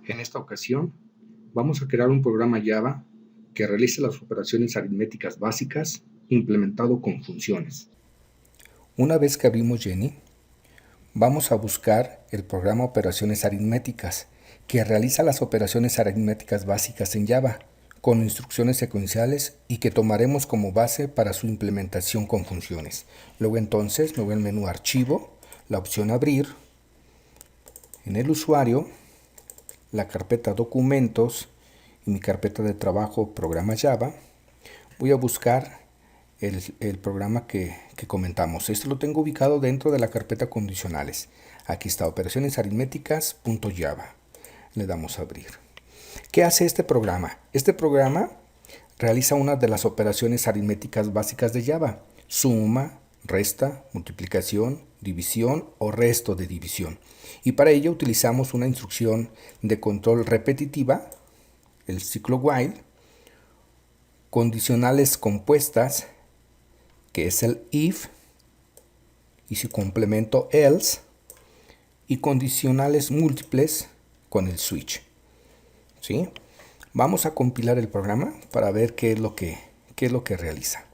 En esta ocasión, vamos a crear un programa Java que realice las operaciones aritméticas básicas implementado con funciones. Una vez que abrimos Jenny, vamos a buscar el programa Operaciones Aritméticas, que realiza las operaciones aritméticas básicas en Java, con instrucciones secuenciales y que tomaremos como base para su implementación con funciones. Luego entonces me voy al menú Archivo, la opción Abrir, en el usuario, la carpeta Documentos y mi carpeta de trabajo Programa Java. Voy a buscar el programa que comentamos. Este lo tengo ubicado dentro de la carpeta condicionales. Aquí está, operaciones aritméticas.java. Le damos a abrir. ¿Qué hace este programa? Este programa realiza una de las operaciones aritméticas básicas de Java: suma, resta, multiplicación, división o resto de división. Y para ello utilizamos una instrucción de control repetitiva, el ciclo while, condicionales compuestas, que es el if, y su complemento else, y condicionales múltiples con el switch. ¿Sí? Vamos a compilar el programa para ver qué es lo que realiza.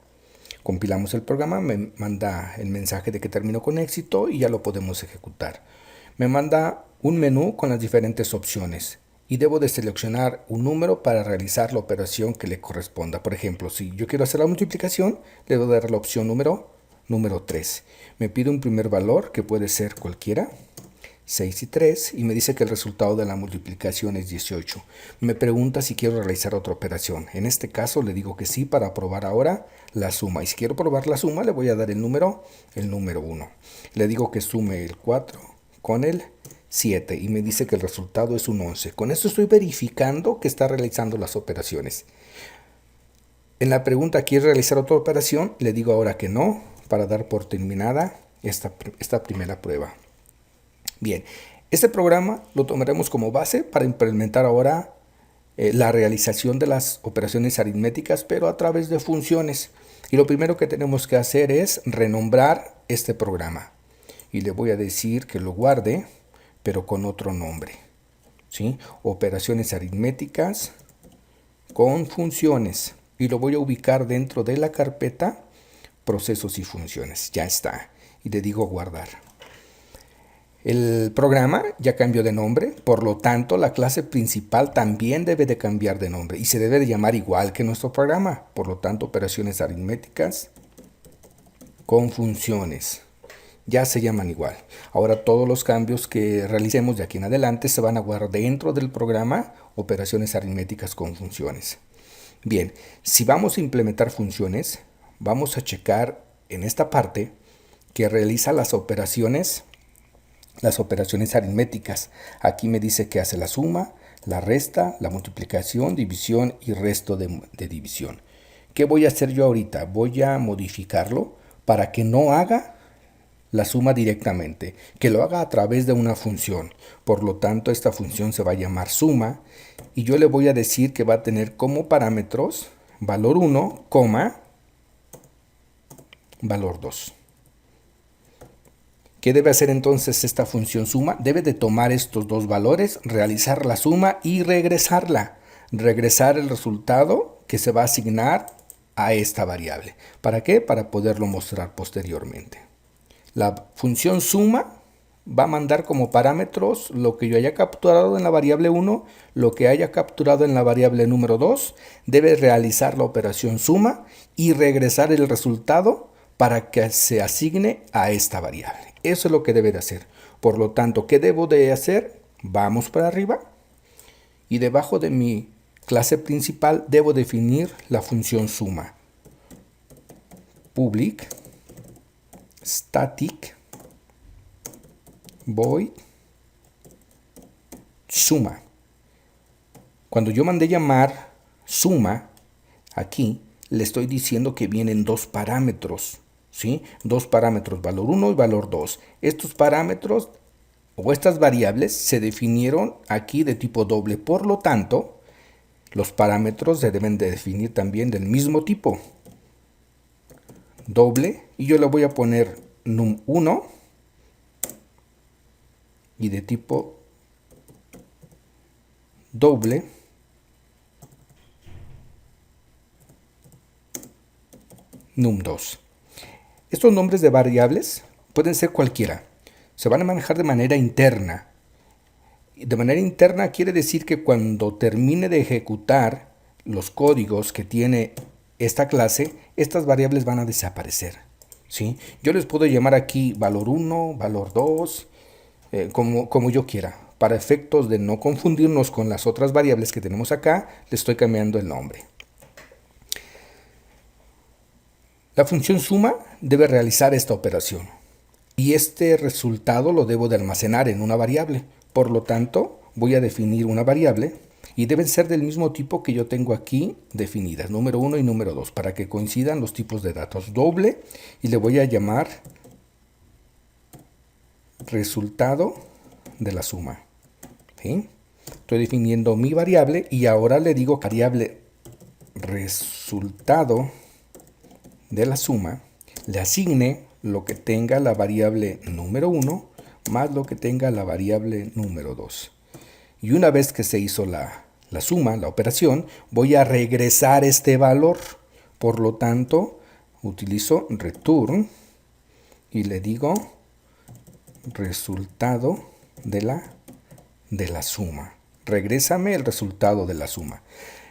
Compilamos el programa, me manda el mensaje de que terminó con éxito y ya lo podemos ejecutar. Me manda un menú con las diferentes opciones y debo de seleccionar un número para realizar la operación que le corresponda. Por ejemplo, si yo quiero hacer la multiplicación, le debo dar la opción número 3. Me pide un primer valor que puede ser cualquiera, 6 y 3, y me dice que el resultado de la multiplicación es 18. Me pregunta si quiero realizar otra operación. En este caso le digo que sí para probar ahora la suma. Y si quiero probar la suma, le voy a dar el número 1. Le digo que sume el 4 con el 7 y me dice que el resultado es un 11. Con esto estoy verificando que está realizando las operaciones. En la pregunta, ¿quiere realizar otra operación? Le digo ahora que no, para dar por terminada esta primera prueba. Bien, este programa lo tomaremos como base para implementar ahora la realización de las operaciones aritméticas, pero a través de funciones. Y lo primero que tenemos que hacer es renombrar este programa. Y le voy a decir que lo guarde, pero con otro nombre. ¿Sí? Operaciones aritméticas con funciones. Y lo voy a ubicar dentro de la carpeta procesos y funciones. Ya está. Y le digo guardar. El programa ya cambió de nombre, por lo tanto la clase principal también debe de cambiar de nombre y se debe de llamar igual que nuestro programa. Por lo tanto, operaciones aritméticas con funciones ya se llaman igual. Ahora todos los cambios que realicemos de aquí en adelante se van a guardar dentro del programa operaciones aritméticas con funciones. Bien, si vamos a implementar funciones, vamos a checar en esta parte que realiza las operaciones aritméticas. Aquí me dice que hace la suma, la resta, la multiplicación, división y resto de división. ¿Qué voy a hacer yo ahorita? Voy a modificarlo para que no haga la suma directamente, que lo haga a través de una función. Por lo tanto, esta función se va a llamar suma y yo le voy a decir que va a tener como parámetros valor 1, valor 2. ¿Qué debe hacer entonces esta función suma? Debe de tomar estos dos valores, realizar la suma y regresarla. Regresar el resultado que se va a asignar a esta variable. ¿Para qué? Para poderlo mostrar posteriormente. La función suma va a mandar como parámetros lo que yo haya capturado en la variable 1, lo que haya capturado en la variable número 2. Debe realizar la operación suma y regresar el resultado para que se asigne a esta variable. Eso es lo que debe de hacer. Por lo tanto, ¿qué debo de hacer? Vamos para arriba y debajo de mi clase principal debo definir la función suma. Public static void suma. Cuando yo mandé llamar suma aquí, le estoy diciendo que vienen dos parámetros, ¿sí? Dos parámetros, valor 1 y valor 2. Estos parámetros o estas variables se definieron aquí de tipo doble. Por lo tanto, los parámetros se deben de definir también del mismo tipo. Doble, y yo le voy a poner num1 y de tipo doble num2. Estos nombres de variables pueden ser cualquiera. Se van a manejar de manera interna. De manera interna quiere decir que cuando termine de ejecutar los códigos que tiene esta clase, estas variables van a desaparecer, ¿sí? Yo les puedo llamar aquí valor 1, valor 2, como yo quiera. Para efectos de no confundirnos con las otras variables que tenemos acá, le estoy cambiando el nombre. La función suma debe realizar esta operación y este resultado lo debo de almacenar en una variable. Por lo tanto, voy a definir una variable y deben ser del mismo tipo que yo tengo aquí definidas, número 1 y número 2, para que coincidan los tipos de datos. Doble, y le voy a llamar resultado de la suma. ¿Sí? Estoy definiendo mi variable y ahora le digo variable resultado de la suma, le asigne lo que tenga la variable número 1 más lo que tenga la variable número 2. Y una vez que se hizo la suma, la operación, voy a regresar este valor. Por lo tanto, utilizo return y le digo resultado de la suma. Regrésame el resultado de la suma.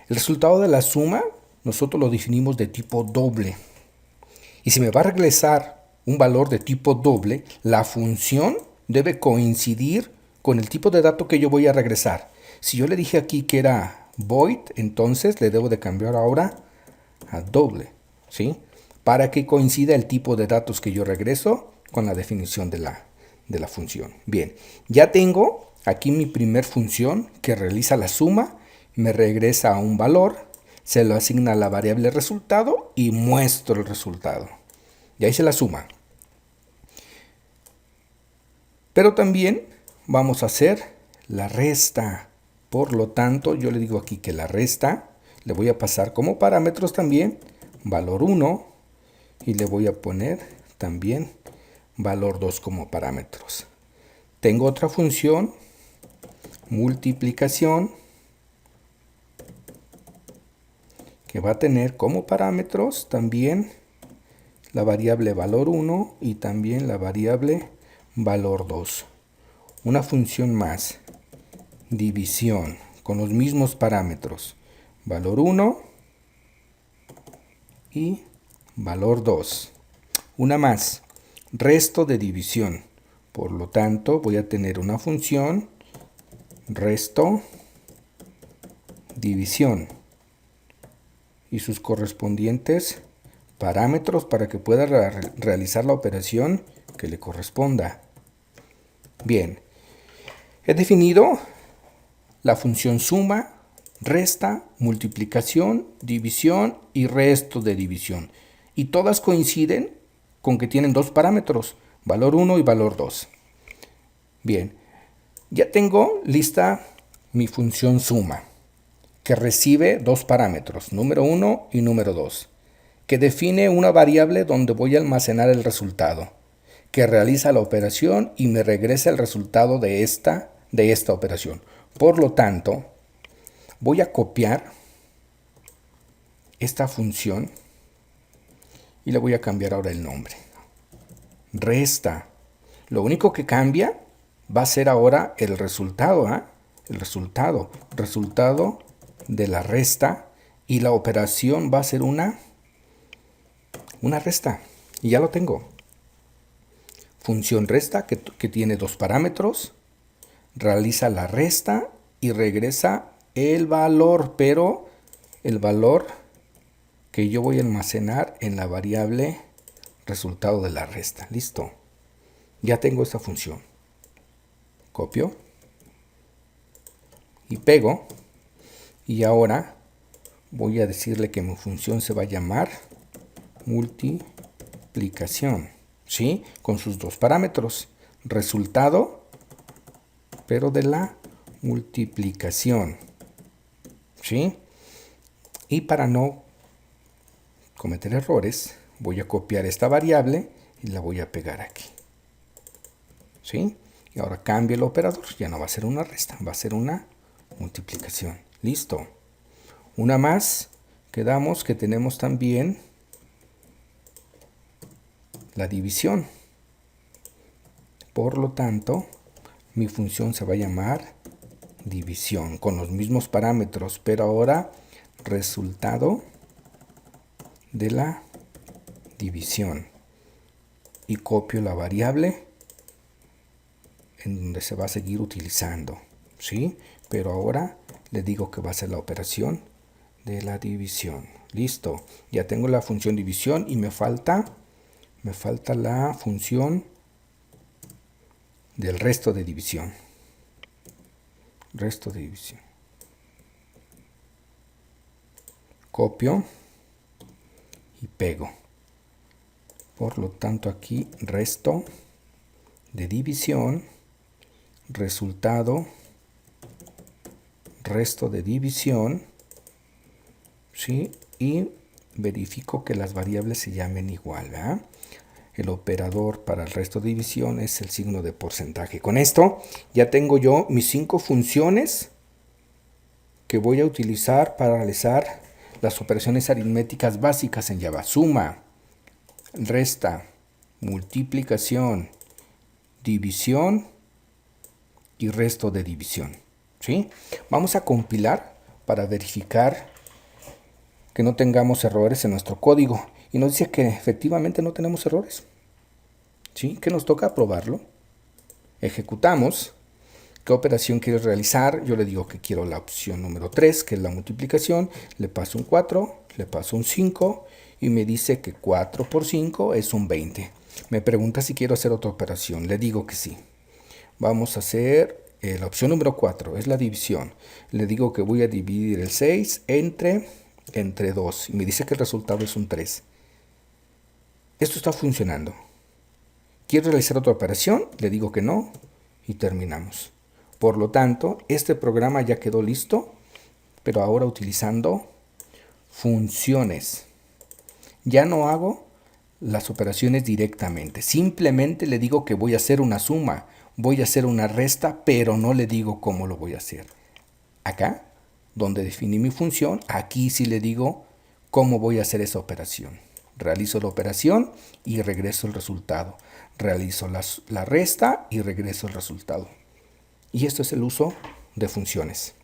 El resultado de la suma nosotros lo definimos de tipo doble. Y si me va a regresar un valor de tipo doble, la función debe coincidir con el tipo de dato que yo voy a regresar. Si yo le dije aquí que era void, entonces le debo de cambiar ahora a doble, ¿sí? Para que coincida el tipo de datos que yo regreso con la definición de la función. Bien, ya tengo aquí mi primer función que realiza la suma, me regresa a un valor, se lo asigna a la variable resultado y muestro el resultado. Ya hice la suma. Pero también vamos a hacer la resta. Por lo tanto, yo le digo aquí que la resta le voy a pasar como parámetros también valor 1 y le voy a poner también valor 2 como parámetros. Tengo otra función, multiplicación, que va a tener como parámetros también la variable valor 1 y también la variable valor 2. Una función más, división, con los mismos parámetros, valor 1 y valor 2. Una más, resto de división. Por lo tanto, voy a tener una función resto división y sus correspondientes parámetros para que pueda realizar la operación que le corresponda. Bien, he definido la función suma, resta, multiplicación, división y resto de división. Y todas coinciden con que tienen dos parámetros, valor 1 y valor 2. Bien, ya tengo lista mi función suma, que recibe dos parámetros, número 1 y número 2, que define una variable donde voy a almacenar el resultado, que realiza la operación y me regresa el resultado de esta operación. Por lo tanto, voy a copiar esta función y le voy a cambiar ahora el nombre. Resta. Lo único que cambia va a ser ahora el resultado, el resultado de la resta, y la operación va a ser una resta. Y ya lo tengo. Función resta que tiene dos parámetros, realiza la resta y regresa el valor, pero el valor que yo voy a almacenar en la variable resultado de la resta. Listo. Ya tengo esta función. Copio y pego. Y ahora voy a decirle que mi función se va a llamar multiplicación, ¿sí? Con sus dos parámetros. Resultado, pero de la multiplicación, ¿sí? Y para no cometer errores, voy a copiar esta variable y la voy a pegar aquí, ¿sí? Y ahora cambio el operador, ya no va a ser una resta, va a ser una multiplicación. Listo. Una más. Quedamos que tenemos también la división. Por lo tanto, mi función se va a llamar división con los mismos parámetros, pero ahora resultado de la división. Y copio la variable en donde se va a seguir utilizando, ¿sí? Pero ahora le digo que va a ser la operación de la división. Listo, ya tengo la función división y me falta la función del resto de división. Resto de división. Copio y pego. Por lo tanto aquí resto de división, resultado, resto de división, ¿sí? Y verifico que las variables se llamen igual, ¿verdad? El operador para el resto de división es el signo de porcentaje. Con esto ya tengo yo mis 5 funciones que voy a utilizar para realizar las operaciones aritméticas básicas en Java. Suma, resta, multiplicación, división y resto de división, ¿sí? Vamos a compilar para verificar que no tengamos errores en nuestro código. Y nos dice que efectivamente no tenemos errores, ¿sí? Que nos toca probarlo. Ejecutamos. ¿Qué operación quieres realizar? Yo le digo que quiero la opción número 3, que es la multiplicación. Le paso un 4, le paso un 5 y me dice que 4 por 5 es un 20. Me pregunta si quiero hacer otra operación. Le digo que sí. Vamos a hacer la opción número 4, es la división. Le digo que voy a dividir el 6 entre 2 y me dice que el resultado es un 3. Esto está funcionando. ¿Quiero realizar otra operación? Le digo que no y terminamos. Por lo tanto, este programa ya quedó listo, pero ahora utilizando funciones. Ya no hago las operaciones directamente. Simplemente le digo que voy a hacer una suma, voy a hacer una resta, pero no le digo cómo lo voy a hacer. Acá, donde definí mi función, aquí sí le digo cómo voy a hacer esa operación. Realizo la operación y regreso el resultado. Realizo la resta y regreso el resultado. Y esto es el uso de funciones.